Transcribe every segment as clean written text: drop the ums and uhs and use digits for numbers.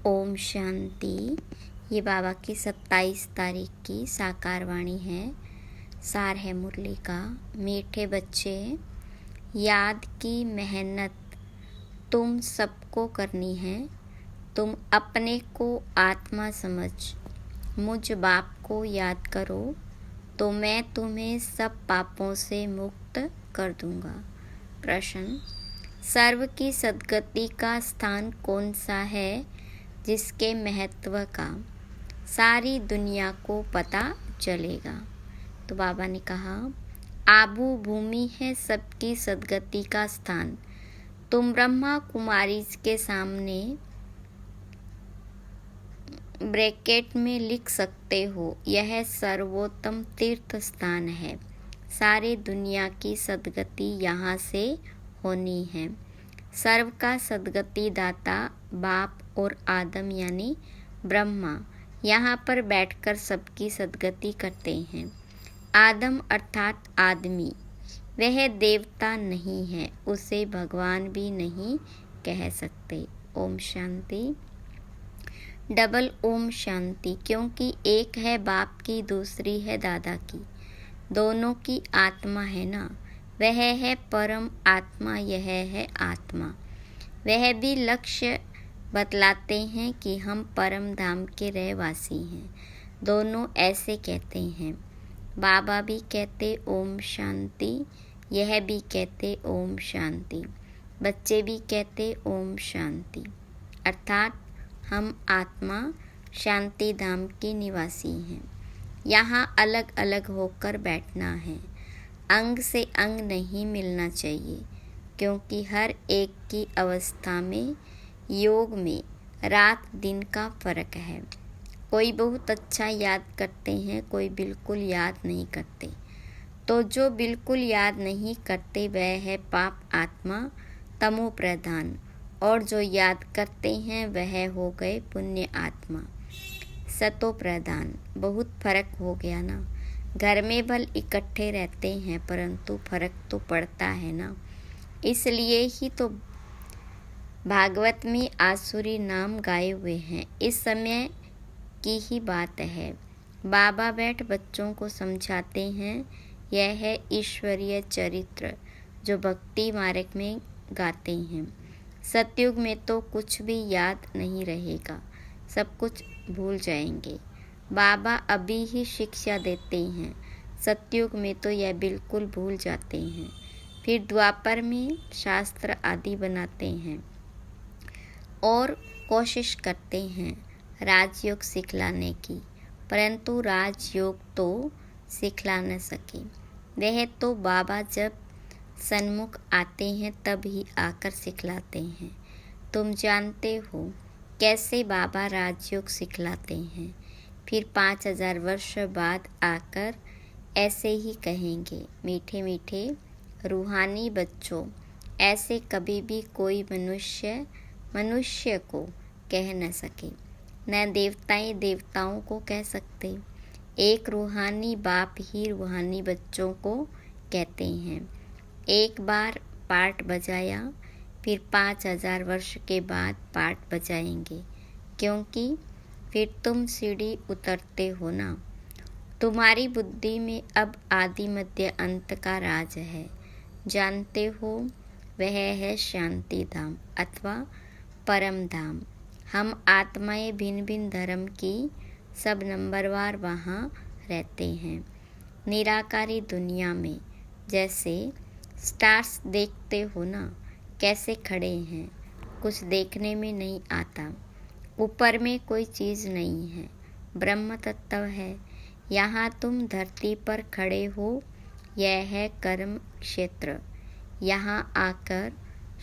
ओम शांति। ये बाबा की 27 तारीख की साकार वाणी है। सार है मुरली का। मीठे बच्चे, याद की मेहनत तुम सबको करनी है। तुम अपने को आत्मा समझ मुझ बाप को याद करो तो मैं तुम्हें सब पापों से मुक्त कर दूंगा। प्रश्न: सर्व की सद्गति का स्थान कौन सा है जिसके महत्व का सारी दुनिया को पता चलेगा? तो बाबा ने कहा, आबू भूमि है सबकी सद्गति का स्थान। तुम ब्रह्मा कुमारी के सामने ब्रैकेट में लिख सकते हो, यह सर्वोत्तम तीर्थ स्थान है। सारी दुनिया की सद्गति यहाँ से होनी है। सर्व का सद्गति दाता बाप और आदम यानी ब्रह्मा यहाँ पर बैठकर सबकी सद्गति करते हैं। आदम अर्थात आदमी, वह देवता नहीं है, उसे भगवान भी नहीं कह सकते। ओम शांति। डबल ओम शांति, क्योंकि एक है बाप की, दूसरी है दादा की, दोनों की आत्मा है ना। वह है परम आत्मा, यह है आत्मा। वह भी लक्ष्य बतलाते हैं कि हम परम धाम के रहवासी हैं। दोनों ऐसे कहते हैं। बाबा भी कहते ओम शांति, यह भी कहते ओम शांति, बच्चे भी कहते ओम शांति। अर्थात हम आत्मा शांति धाम के निवासी हैं। यहाँ अलग अलग होकर बैठना है। अंग से अंग नहीं मिलना चाहिए, क्योंकि हर एक की अवस्था में योग में रात दिन का फर्क है। कोई बहुत अच्छा याद करते हैं, कोई बिल्कुल याद नहीं करते। तो जो बिल्कुल याद नहीं करते वह है पाप आत्मा तमो प्रधान, और जो याद करते हैं वह हो गए पुण्य आत्मा सतो प्रधान। बहुत फर्क हो गया ना। घर में भल इकट्ठे रहते हैं, परंतु फर्क तो पड़ता है ना। इसलिए ही तो भागवत में आसुरी नाम गाए हुए हैं। इस समय की ही बात है। बाबा बैठ बच्चों को समझाते हैं। यह है ईश्वरीय चरित्र जो भक्ति मार्ग में गाते हैं। सतयुग में तो कुछ भी याद नहीं रहेगा, सब कुछ भूल जाएंगे। बाबा अभी ही शिक्षा देते हैं। सतयुग में तो यह बिल्कुल भूल जाते हैं। फिर द्वापर में शास्त्र आदि बनाते हैं और कोशिश करते हैं राजयोग सिखलाने की, परंतु राजयोग तो सिखला न सके। वह तो बाबा जब सन्मुख आते हैं तब ही आकर सिखलाते हैं। तुम जानते हो कैसे बाबा राजयोग सिखलाते हैं। फिर 5000 वर्ष बाद आकर ऐसे ही कहेंगे, मीठे मीठे रूहानी बच्चों, ऐसे कभी भी कोई मनुष्य को कह न सके, न देवताएं देवताओं को कह सकते। एक रूहानी बाप ही रूहानी बच्चों को कहते हैं। एक बार पाठ बजाया, फिर 5000 वर्ष के बाद पाठ बजाएंगे, क्योंकि फिर तुम सीढ़ी उतरते हो ना। तुम्हारी बुद्धि में अब आदि मध्य अंत का राज है। जानते हो वह है शांति धाम अथवा परम धाम। हम आत्माएं भिन्न भिन्न धर्म की सब नंबरवार वहाँ रहते हैं। निराकारी दुनिया में जैसे स्टार्स देखते हो ना, कैसे खड़े हैं, कुछ देखने में नहीं आता। ऊपर में कोई चीज़ नहीं है, ब्रह्म तत्व है। यहाँ तुम धरती पर खड़े हो, यह है कर्म क्षेत्र। यहाँ आकर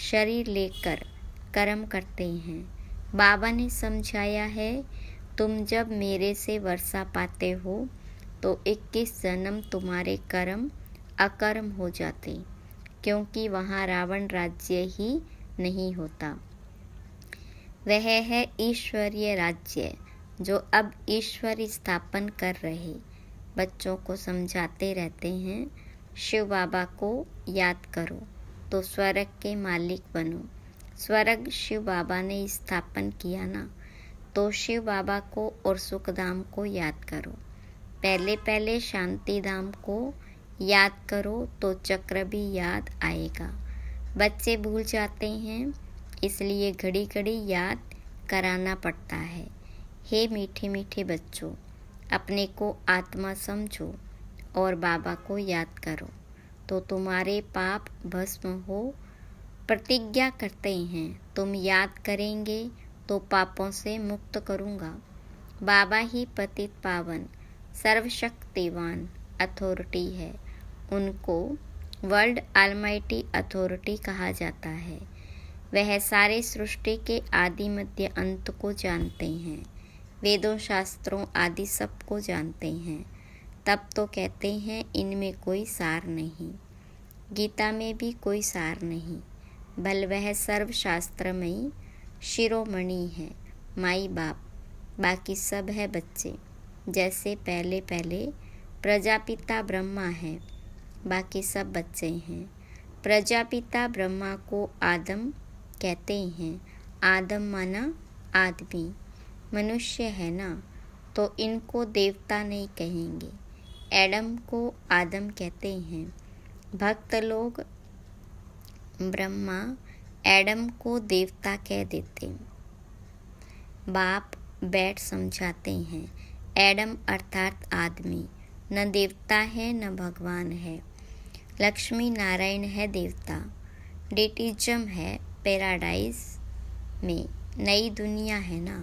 शरीर लेकर कर्म करते हैं। बाबा ने समझाया है, तुम जब मेरे से वर्षा पाते हो तो 21 जन्म तुम्हारे कर्म अकर्म हो जाते, क्योंकि वहाँ रावण राज्य ही नहीं होता। वह है ईश्वरीय राज्य जो अब ईश्वर स्थापन कर रहे। बच्चों को समझाते रहते हैं, शिव बाबा को याद करो तो स्वर्ग के मालिक बनो। स्वर्ग शिव बाबा ने स्थापन किया ना। तो शिव बाबा को और सुखधाम को याद करो। पहले पहले शांतिधाम को याद करो तो चक्र भी याद आएगा। बच्चे भूल जाते हैं, इसलिए घड़ी घड़ी याद कराना पड़ता है। हे मीठे मीठे बच्चों, अपने को आत्मा समझो और बाबा को याद करो तो तुम्हारे पाप भस्म हो। प्रतिज्ञा करते हैं, तुम याद करेंगे तो पापों से मुक्त करूँगा। बाबा ही पतित पावन सर्वशक्तिवान अथॉरिटी है। उनको वर्ल्ड ऑलमाइटी अथॉरिटी कहा जाता है। वह सारे सृष्टि के आदि मध्य अंत को जानते हैं। वेदों शास्त्रों आदि सब को जानते हैं। तब तो कहते हैं इनमें कोई सार नहीं। गीता में भी कोई सार नहीं, बल वह सर्वशास्त्रमयी शिरोमणि है। माई बाप, बाकी सब है बच्चे। जैसे पहले पहले प्रजापिता ब्रह्मा है, बाकी सब बच्चे हैं। प्रजापिता ब्रह्मा को आदम कहते हैं। आदम माना आदमी, मनुष्य है ना, तो इनको देवता नहीं कहेंगे। एडम को आदम कहते हैं। भक्त लोग ब्रह्मा एडम को देवता कह देते। बाप बैठ समझाते हैं, एडम अर्थात आदमी न देवता है न भगवान है। लक्ष्मी नारायण है देवता। डेटिज्म है पैराडाइज में, नई दुनिया है ना,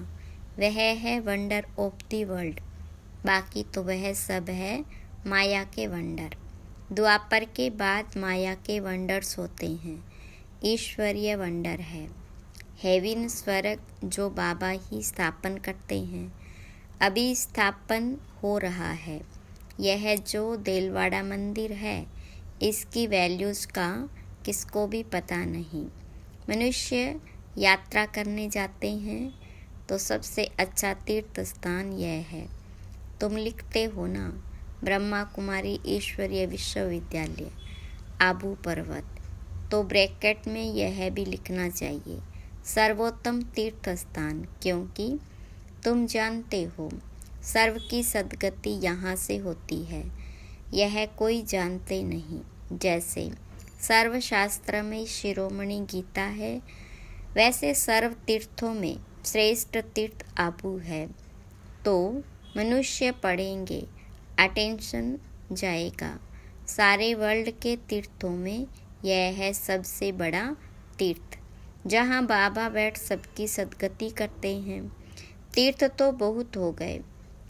वह है वंडर ऑफ द वर्ल्ड। बाकी तो वह सब है माया के वंडर। द्वापर के बाद माया के वंडर्स होते हैं। ईश्वरीय वंडर है। हेवन स्वर्ग जो बाबा ही स्थापन करते हैं। अभी स्थापन हो रहा है। यह जो देलवाड़ा मंदिर है, इसकी वैल्यूज़ का किसको भी पता नहीं। मनुष्य यात्रा करने जाते हैं तो सबसे अच्छा तीर्थ स्थान यह है। तुम लिखते हो ना, ब्रह्मा कुमारी ईश्वरीय विश्वविद्यालय आबू पर्वत, तो ब्रैकेट में यह भी लिखना चाहिए सर्वोत्तम तीर्थ स्थान, क्योंकि तुम जानते हो सर्व की सद्गति यहाँ से होती है। यह कोई जानते नहीं। जैसे सर्वशास्त्र में शिरोमणि गीता है, वैसे सर्व तीर्थों में श्रेष्ठ तीर्थ आबू है। तो मनुष्य पढ़ेंगे, अटेंशन जाएगा। सारे वर्ल्ड के तीर्थों में यह है सबसे बड़ा तीर्थ, जहाँ बाबा बैठ सबकी सद्गति करते हैं। तीर्थ तो बहुत हो गए।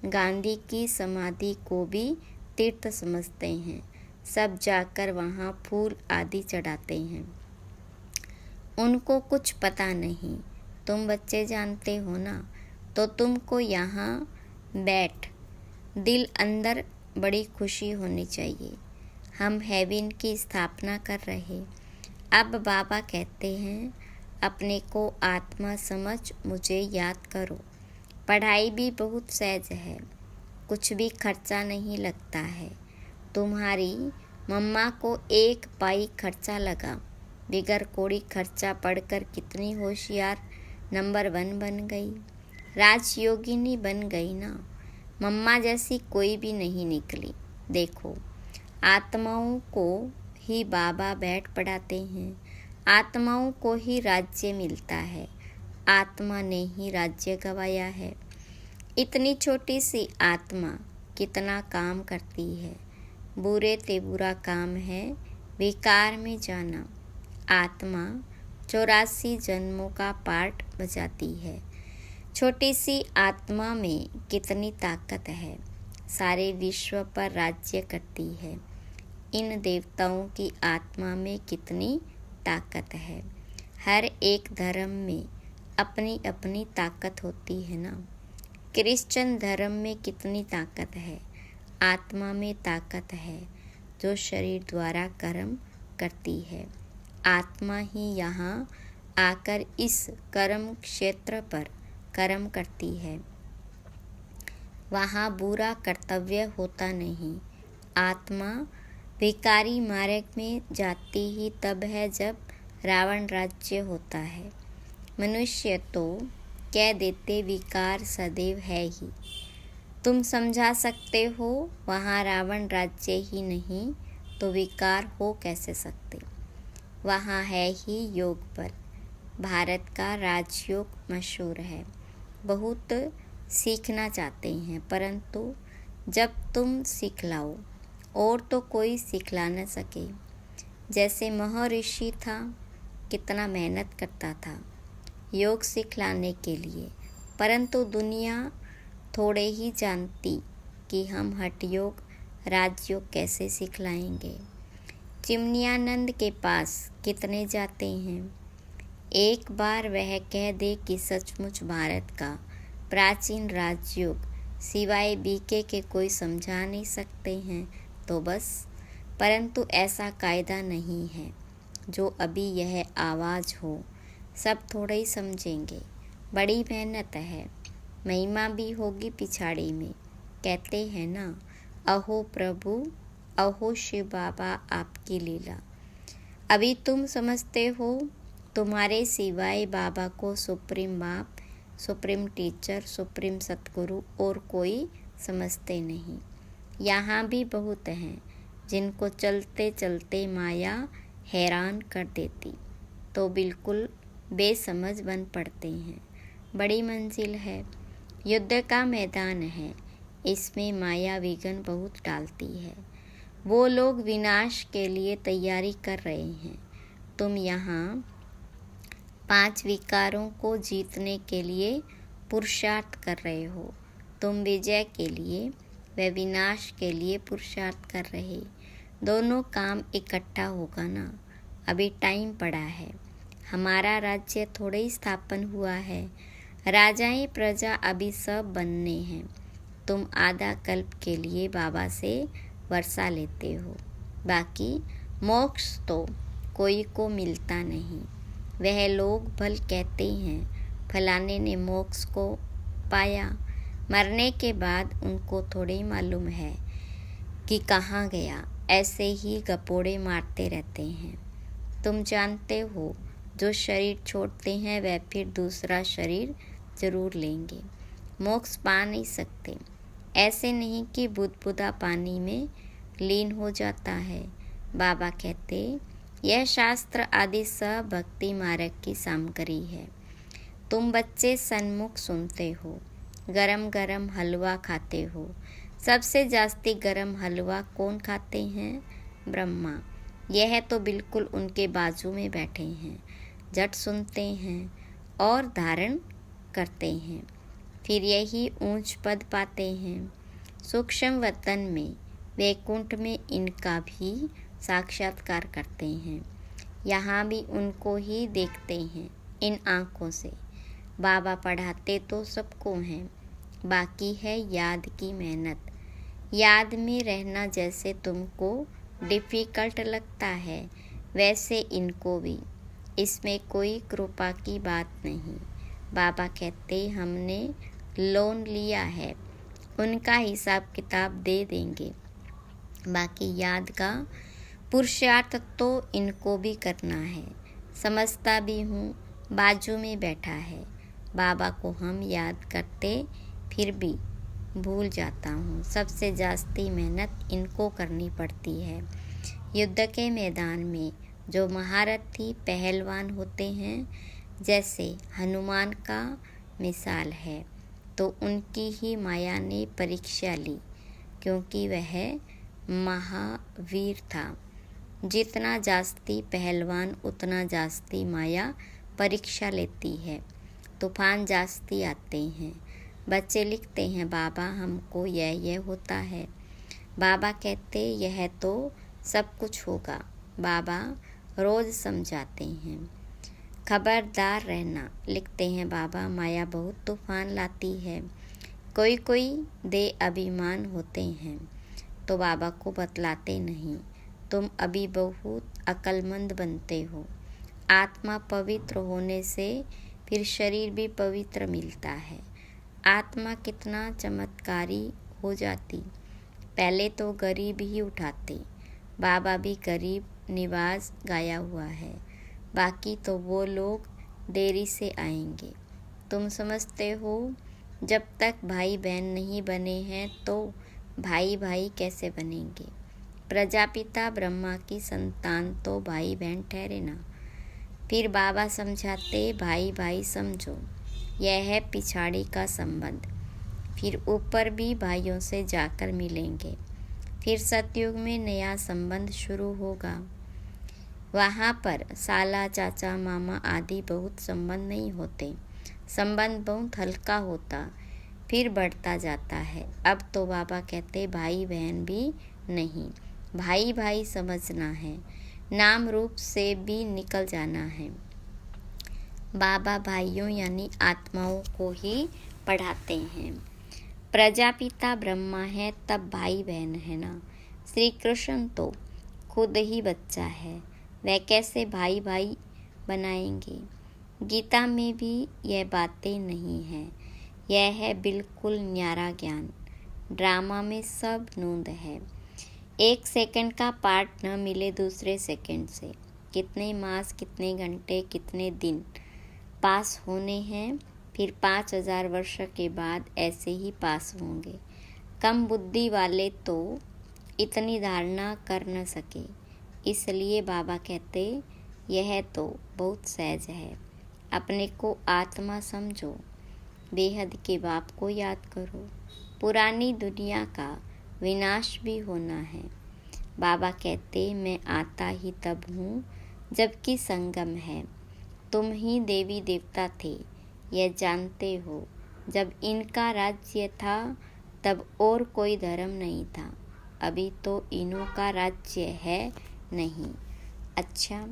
गांधी की समाधि को भी तीर्थ समझते हैं। सब जाकर वहाँ फूल आदि चढ़ाते हैं। उनको कुछ पता नहीं। तुम बच्चे जानते हो ना, तो तुमको यहाँ बैठ दिल अंदर बड़ी खुशी होनी चाहिए। हम हेवन की स्थापना कर रहे। अब बाबा कहते हैं अपने को आत्मा समझ मुझे याद करो। पढ़ाई भी बहुत सहज है, कुछ भी खर्चा नहीं लगता है। तुम्हारी मम्मा को 1 पाई खर्चा लगा, बिगर कोड़ी खर्चा पढ़कर कितनी होशियार नंबर 1 बन गई, राजयोगिनी बन गई ना। मम्मा जैसी कोई भी नहीं निकली। देखो, आत्माओं को ही बाबा बैठ पढ़ाते हैं। आत्माओं को ही राज्य मिलता है। आत्मा ने ही राज्य गवाया है। इतनी छोटी सी आत्मा कितना काम करती है। बुरे ते बुरा काम है विकार में जाना। आत्मा 84 जन्मों का पार्ट बजाती है। छोटी सी आत्मा में कितनी ताकत है। सारे विश्व पर राज्य करती है। इन देवताओं की आत्मा में कितनी ताकत है। हर एक धर्म में अपनी अपनी ताकत होती है ना। क्रिश्चियन धर्म में कितनी ताकत है। आत्मा में ताकत है जो शरीर द्वारा कर्म करती है। आत्मा ही यहाँ आकर इस कर्म क्षेत्र पर कर्म करती है। वहाँ बुरा कर्तव्य होता नहीं। आत्मा भिकारी मार्ग में जाती ही तब है जब रावण राज्य होता है। मनुष्य तो कह देते विकार सदैव है ही। तुम समझा सकते हो वहाँ रावण राज्य ही नहीं तो विकार हो कैसे सकते। वहाँ है ही योग बल। भारत का राजयोग मशहूर है। बहुत सीखना चाहते हैं परंतु जब तुम सिखलाओ और तो कोई सिखला न सके। जैसे महर्षि था, कितना मेहनत करता था योग सिखलाने के लिए, परंतु दुनिया थोड़े ही जानती कि हम हठ योग राजयोग कैसे सिखलाएंगे। चिमनियानंद के पास कितने जाते हैं। एक बार वह कह दे कि सचमुच भारत का प्राचीन राजयोग सिवाय बीके के कोई समझा नहीं सकते हैं तो बस, परंतु ऐसा कायदा नहीं है जो अभी यह आवाज़ हो। सब थोड़े ही समझेंगे। बड़ी मेहनत है, महिमा भी होगी पिछाड़ी में। कहते हैं ना, अहो प्रभु अहो शिव बाबा आपकी लीला। अभी तुम समझते हो तुम्हारे सिवाय बाबा को सुप्रीम बाप, सुप्रीम टीचर, सुप्रीम सतगुरु और कोई समझते नहीं। यहाँ भी बहुत हैं जिनको चलते चलते माया हैरान कर देती तो बिल्कुल बेसमझ बन पड़ते हैं। बड़ी मंजिल है, युद्ध का मैदान है, इसमें माया विघ्न बहुत डालती है। वो लोग विनाश के लिए तैयारी कर रहे हैं। तुम यहाँ 5 विकारों को जीतने के लिए पुरुषार्थ कर रहे हो। तुम विजय के लिए व विनाश के लिए पुरुषार्थ कर रहे। दोनों काम इकट्ठा होगा ना। अभी टाइम पड़ा है। हमारा राज्य थोड़े ही स्थापन हुआ है। राजाएं प्रजा अभी सब बनने हैं। तुम आधा कल्प के लिए बाबा से वर्षा लेते हो। बाकी मोक्ष तो कोई को मिलता नहीं। वह लोग भल कहते हैं फलाने ने मोक्ष को पाया। मरने के बाद उनको थोड़े मालूम है कि कहाँ गया। ऐसे ही गपोड़े मारते रहते हैं। तुम जानते हो जो शरीर छोड़ते हैं वह फिर दूसरा शरीर जरूर लेंगे। मोक्ष पा नहीं सकते। ऐसे नहीं कि बुदबुदा पानी में लीन हो जाता है। बाबा कहते यह शास्त्र आदि सब भक्ति मार्ग की सामग्री है। तुम बच्चे सन्मुख सुनते हो, गरम गरम हलवा खाते हो। सबसे जास्ती गरम हलवा कौन खाते हैं? ब्रह्मा। यह तो बिल्कुल उनके बाजू में बैठे हैं। झट सुनते हैं और धारण करते हैं, फिर यही ऊंच पद पाते हैं। सूक्ष्म वतन में वैकुंठ में इनका भी साक्षात्कार करते हैं। यहाँ भी उनको ही देखते हैं इन आँखों से। बाबा पढ़ाते तो सबको हैं, बाकी है याद की मेहनत। याद में रहना जैसे तुमको डिफ़िकल्ट लगता है वैसे इनको भी। इसमें कोई कृपा की बात नहीं। बाबा कहते हमने लोन लिया है, उनका हिसाब किताब दे देंगे। बाकी याद का पुरुषार्थ तो इनको भी करना है। समझता भी हूँ, बाजू में बैठा है। बाबा को हम याद करते फिर भी भूल जाता हूँ। सबसे जास्ती मेहनत इनको करनी पड़ती है। युद्ध के मैदान में जो महारथी पहलवान होते हैं, जैसे हनुमान का मिसाल है, तो उनकी ही माया ने परीक्षा ली क्योंकि वह महावीर था। जितना जास्ती पहलवान उतना जास्ती माया परीक्षा लेती है। तूफान जास्ती आते हैं। बच्चे लिखते हैं बाबा हमको यह होता है। बाबा कहते यह तो सब कुछ होगा। बाबा रोज़ समझाते हैं खबरदार रहना। लिखते हैं बाबा माया बहुत तूफान लाती है। कोई कोई दे अभिमान होते हैं तो बाबा को बतलाते नहीं। तुम अभी बहुत अक्लमंद बनते हो। आत्मा पवित्र होने से फिर शरीर भी पवित्र मिलता है। आत्मा कितना चमत्कारी हो जाती। पहले तो गरीब ही उठाते। बाबा भी गरीब निवाज गाया हुआ है। बाकी तो वो लोग देरी से आएंगे। तुम समझते हो जब तक भाई बहन नहीं बने हैं तो भाई भाई कैसे बनेंगे। प्रजापिता ब्रह्मा की संतान तो भाई बहन ठहरे ना। फिर बाबा समझाते, भाई भाई समझो, यह है पिछाड़ी का संबंध। फिर ऊपर भी भाइयों से जाकर मिलेंगे। फिर सतयुग में नया संबंध शुरू होगा। वहाँ पर साला चाचा मामा आदि बहुत संबंध नहीं होते। संबंध बहुत हल्का होता, फिर बढ़ता जाता है। अब तो बाबा कहते भाई बहन भी नहीं, भाई भाई समझना है, नाम रूप से भी निकल जाना है। बाबा भाइयों यानी आत्माओं को ही पढ़ाते हैं। प्रजापिता ब्रह्मा है तब भाई बहन है ना। श्री कृष्ण तो खुद ही बच्चा है, वह कैसे भाई भाई बनाएंगे। गीता में भी यह बातें नहीं है। यह है बिल्कुल न्यारा ज्ञान। ड्रामा में सब नूंद है। 1 सेकंड का पार्ट न मिले दूसरे सेकंड से। कितने मास, कितने घंटे, कितने दिन पास होने हैं, फिर 5000 वर्ष के बाद ऐसे ही पास होंगे। कम बुद्धि वाले तो इतनी धारणा कर न सके। इसलिए बाबा कहते यह तो बहुत सहज है। अपने को आत्मा समझो, बेहद के बाप को याद करो। पुरानी दुनिया का विनाश भी होना है। बाबा कहते मैं आता ही तब हूँ जबकि संगम है। तुम ही देवी देवता थे, यह जानते हो। जब इनका राज्य था तब और कोई धर्म नहीं था। अभी तो इन्हों का राज्य है नहीं। अच्छा,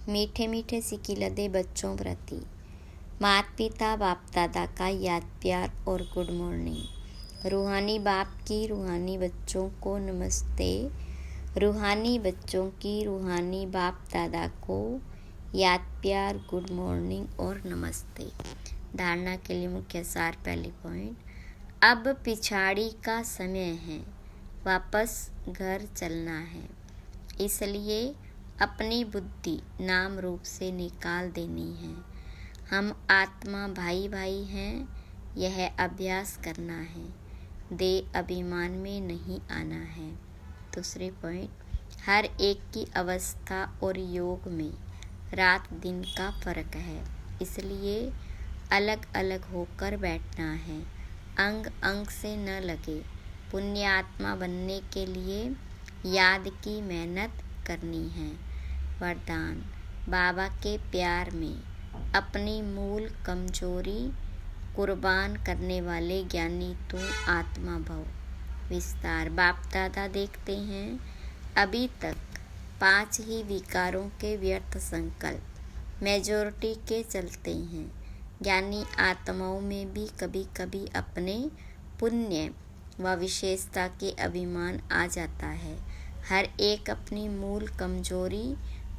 मीठे मीठे सिकिलदे बच्चों प्रति माता पिता बाप दादा का याद प्यार और गुड मॉर्निंग। रूहानी बाप की रूहानी बच्चों को नमस्ते। रूहानी बच्चों की रूहानी बाप दादा को याद प्यार, गुड मॉर्निंग और नमस्ते। धारणा के लिए मुख्य सार। पहली पॉइंट, अब पिछाड़ी का समय है, वापस घर चलना है। इसलिए अपनी बुद्धि नाम रूप से निकाल देनी है। हम आत्मा भाई भाई हैं, यह अभ्यास करना है। देह अभिमान में नहीं आना है। दूसरी पॉइंट, हर एक की अवस्था और योग में रात दिन का फर्क है, इसलिए अलग अलग होकर बैठना है। अंग अंग से न लगे। पुण्य आत्मा बनने के लिए याद की मेहनत करनी है। वरदान, बाबा के प्यार में अपनी मूल कमजोरी कुर्बान करने वाले ज्ञानी तू आत्मा भव। विस्तार, बाप दादा देखते हैं अभी तक 5 ही विकारों के व्यर्थ संकल्प मेजॉरिटी के चलते हैं। ज्ञानी आत्माओं में भी कभी कभी अपने पुण्य व विशेषता के अभिमान आ जाता है। हर एक अपनी मूल कमजोरी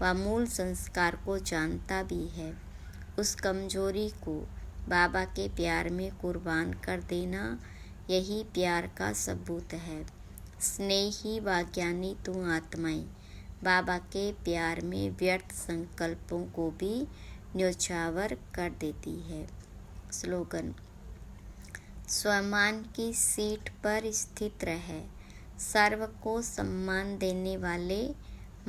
व मूल संस्कार को जानता भी है। उस कमजोरी को बाबा के प्यार में कुर्बान कर देना, यही प्यार का सबूत है। स्नेही व ज्ञानी तू आत्माएं बाबा के प्यार में व्यर्थ संकल्पों को भी न्योछावर कर देती है। स्लोगन, स्वमान की सीट पर स्थित रहे, सर्व को सम्मान देने वाले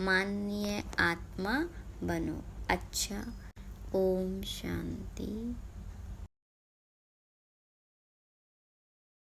माननीय आत्मा बनो। अच्छा, ओम शांति।